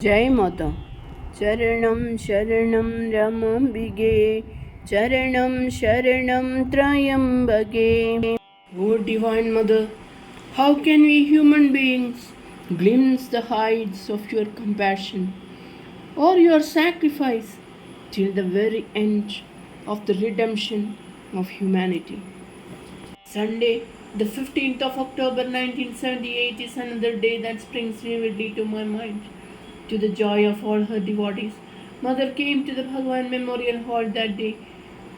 Jai Mata. Charanam Sharanam Ramambige. Charanam Sharanam Trayambage. O Divine Mother, how can we human beings glimpse the heights of your compassion or your sacrifice till the very end of the redemption of humanity? Sunday, the 15th of October 1978 is another day that springs vividly to my mind. To the joy of all her devotees, Mother came to the Bhagwan Memorial Hall that day.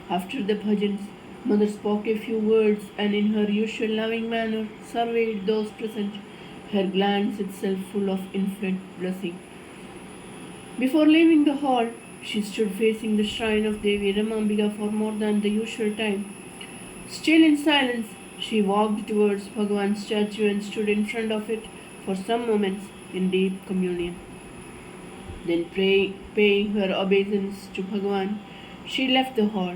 After the bhajans, Mother spoke a few words and in her usual loving manner surveyed those present, her glance itself full of infinite blessing. Before leaving the hall, she stood facing the shrine of Devi Ramambika for more than the usual time. Still in silence, she walked towards Bhagwan's statue and stood in front of it for some moments in deep communion. Then paying her obeisance to Bhagwan, she left the hall.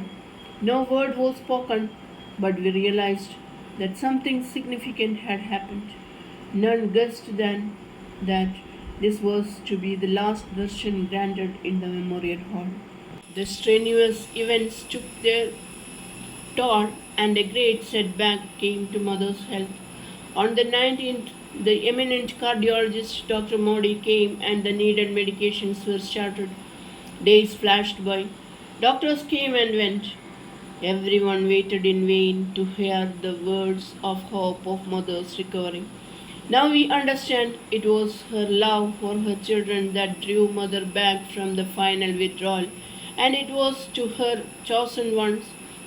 No word was spoken, but we realized that something significant had happened. None guessed then that this was to be the last darshan granted in the memorial hall. The strenuous events took their toll, and a great setback came to Mother's health. On the 19th, the eminent cardiologist Dr. Modi came and the needed medications were started. Days flashed by. Doctors came and went. Everyone waited in vain to hear the words of hope of Mother's recovery. Now we understand it was her love for her children that drew Mother back from the final withdrawal, and it was to her chosen ones,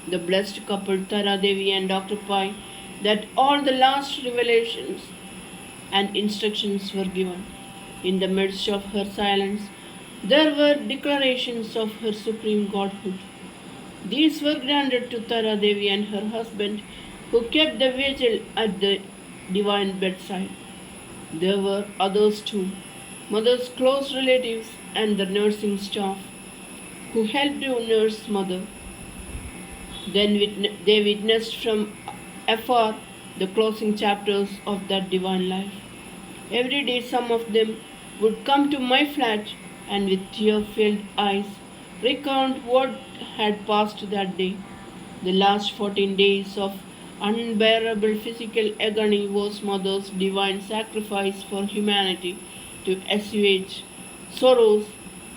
the blessed couple Tara Devi and Dr. Pai, that all the last revelations and instructions were given. In the midst of her silence, there were declarations of her supreme godhood. These were granted to Tara Devi and her husband, who kept the vigil at the divine bedside. There were others too, Mother's close relatives and the nursing staff, who helped to nurse Mother. Then they witnessed from afar the closing chapters of that divine life. Every day some of them would come to my flat and with tear-filled eyes recount what had passed that day. The last 14 days of unbearable physical agony was Mother's divine sacrifice for humanity to assuage sorrows,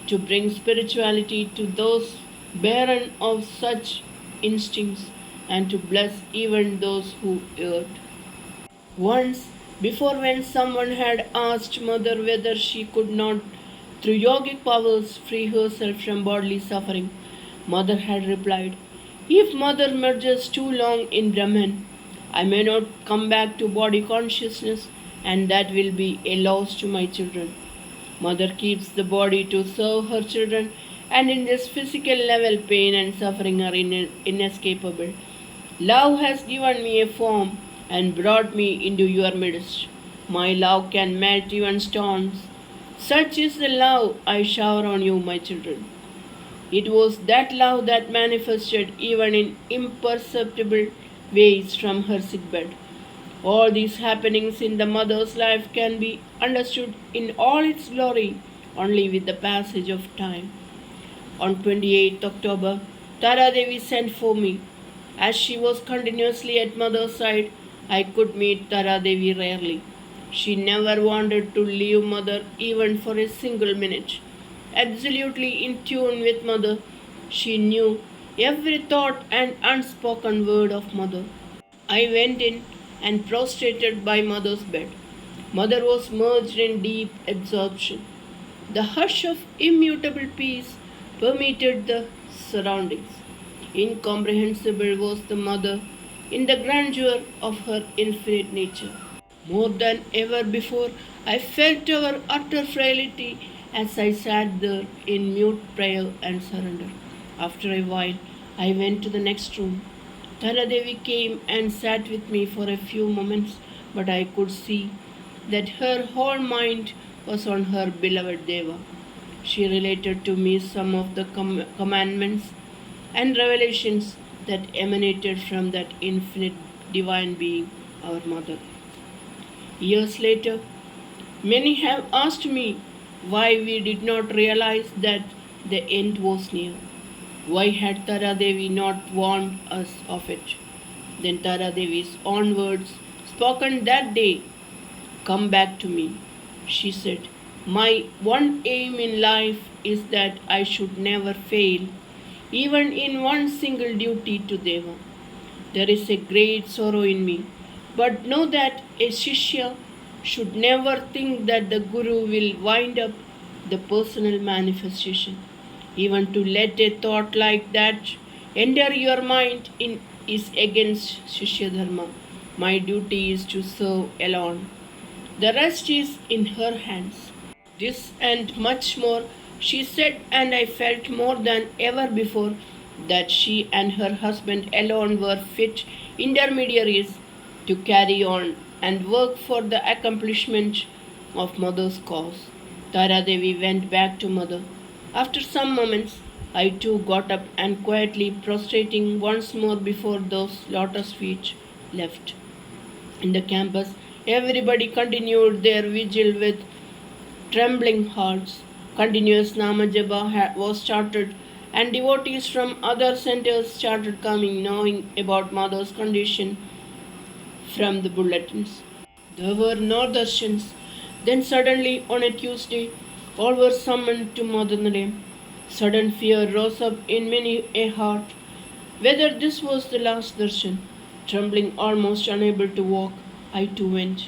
to bring spirituality to those barren of such instincts, and to bless even those who erred. Once, before, when someone had asked Mother whether she could not, through yogic powers, free herself from bodily suffering, Mother had replied, "If Mother merges too long in Brahman, I may not come back to body consciousness, and that will be a loss to my children." Mother keeps the body to serve her children, and in this physical level, pain and suffering are inescapable. Love has given me a form and brought me into your midst. My love can melt even stones. Such is the love I shower on you, my children. It was that love that manifested even in imperceptible ways from her sickbed. All these happenings in the mother's life can be understood in all its glory only with the passage of time. On 28th October, Tara Devi sent for me. As she was continuously at Mother's side, I could meet Tara Devi rarely. She never wanted to leave Mother even for a single minute. Absolutely in tune with Mother, she knew every thought and unspoken word of Mother. I went in and prostrated by Mother's bed. Mother was merged in deep absorption. The hush of immutable peace permeated the surroundings. Incomprehensible was the Mother in the grandeur of her infinite nature. More than ever before, I felt our utter frailty as I sat there in mute prayer and surrender. After a while, I went to the next room. Tara Devi came and sat with me for a few moments, but I could see that her whole mind was on her beloved Deva. She related to me some of the commandments and revelations that emanated from that infinite divine being, our Mother. Years later, many have asked me why we did not realize that the end was near. Why had Tara Devi not warned us of it? Then Tara Devi's own words, spoken that day, come back to me. She said, my one aim in life is that I should never fail, even in one single duty to Deva. There is a great sorrow in me, but know that a Shishya should never think that the Guru will wind up the personal manifestation. Even to let a thought like that enter your mind is against Shishya Dharma. My duty is to serve alone. The rest is in her hands. This and much more she said, and I felt more than ever before that she and her husband alone were fit intermediaries to carry on and work for the accomplishment of Mother's cause. Tara Devi went back to Mother. After some moments, I too got up and quietly prostrating once more before those lotus feet left. In the campus, everybody continued their vigil with trembling hearts. Continuous Namajapa was started, and devotees from other centers started coming, knowing about Mother's condition from the bulletins. There were no darshans. Then suddenly, on a Tuesday, all were summoned to Madanare. Sudden fear rose up in many a heart. Whether this was the last darshan, trembling, almost unable to walk, I too went.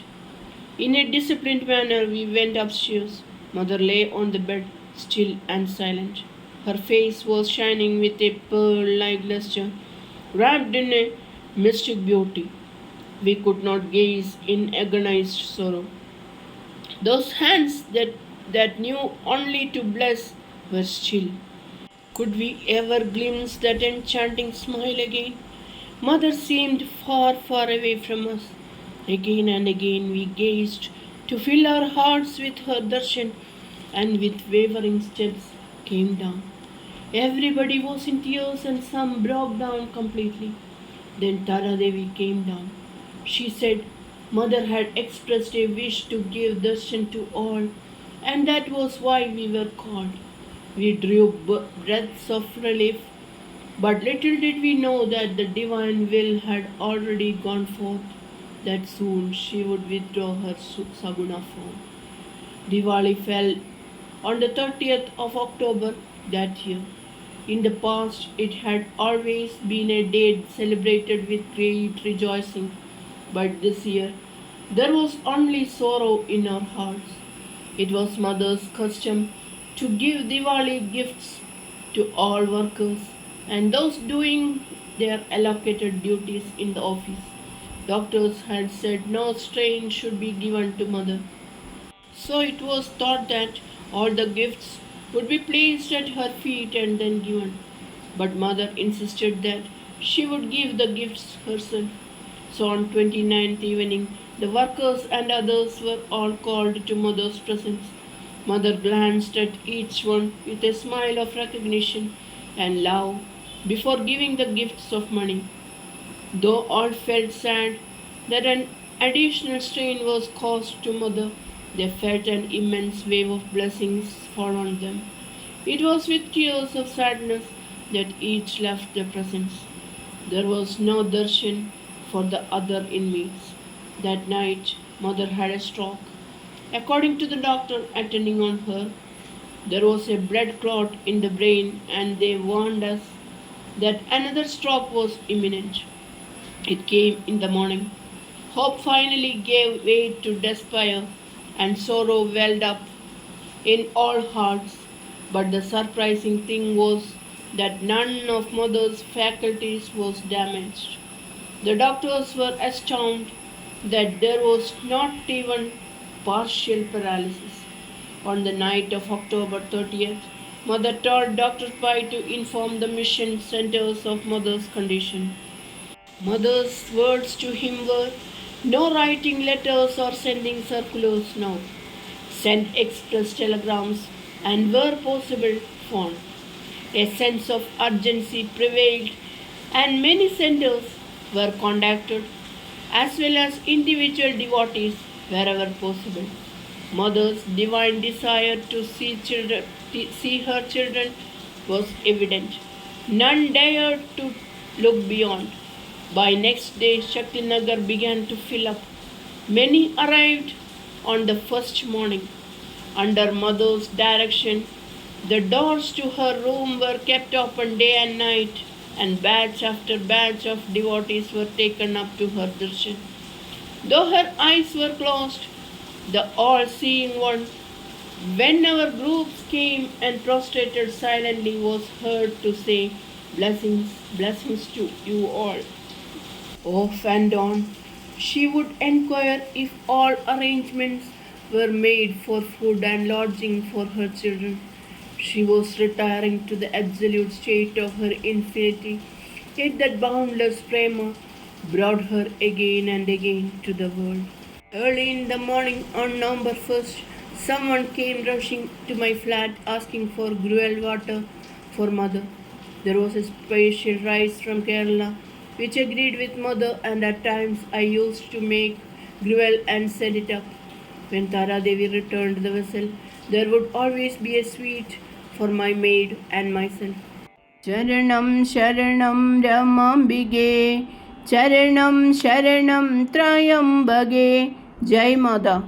In a disciplined manner, we went upstairs. Mother lay on the bed, still and silent. Her face was shining with a pearl-like luster, wrapped in a mystic beauty. We could not gaze in agonized sorrow. Those hands that knew only to bless were still. Could we ever glimpse that enchanting smile again? Mother seemed far, far away from us. Again and again we gazed to fill our hearts with her darshan, and with wavering steps came down. Everybody was in tears and some broke down completely. Then Tara Devi came down. She said Mother had expressed a wish to give darshan to all, and that was why we were called. We drew breaths of relief, but little did we know that the divine will had already gone forth, that soon she would withdraw her Saguna form. Diwali fell on the 30th of October that year. In the past, it had always been a day celebrated with great rejoicing, but this year there was only sorrow in our hearts. It was Mother's custom to give Diwali gifts to all workers and those doing their allocated duties in the office. Doctors had said no strain should be given to Mother. So it was thought that all the gifts would be placed at her feet and then given. But Mother insisted that she would give the gifts herself. So on 29th evening, the workers and others were all called to Mother's presence. Mother glanced at each one with a smile of recognition and love before giving the gifts of money. Though all felt sad that an additional strain was caused to Mother, they felt an immense wave of blessings fall on them. It was with tears of sadness that each left the presence. There was no darshan for the other inmates. That night, Mother had a stroke. According to the doctor attending on her, there was a blood clot in the brain, and they warned us that another stroke was imminent. It came in the morning. Hope finally gave way to despair, and sorrow welled up in all hearts. But the surprising thing was that none of Mother's faculties was damaged. The doctors were astounded that there was not even partial paralysis. On the night of October 30th, Mother told Dr. Pai to inform the mission centers of Mother's condition. Mother's words to him were, no writing letters or sending circulars now. Send express telegrams and where possible phone. A sense of urgency prevailed and many centers were contacted as well as individual devotees wherever possible. Mother's divine desire to see her children was evident. None dared to look beyond. By next day, Shaktinagar began to fill up. Many arrived on the first morning. Under Mother's direction, the doors to her room were kept open day and night, and batch after batch of devotees were taken up to her darshan. Though her eyes were closed, the all-seeing one, whenever groups came and prostrated silently, was heard to say, "Blessings, blessings to you all." Off and on, she would inquire if all arrangements were made for food and lodging for her children. She was retiring to the absolute state of her infinity, yet that boundless prema brought her again and again to the world. Early in the morning on November 1st, someone came rushing to my flat asking for gruel water for Mother. There was a special rice from Kerala, which agreed with Mother, and at times I used to make gruel and send it up. When Tara Devi returned the vessel, there would always be a sweet for my maid and myself. Charanam Sharanam Ramambige, Charanam Sharanam Trayambage. Jai Mother.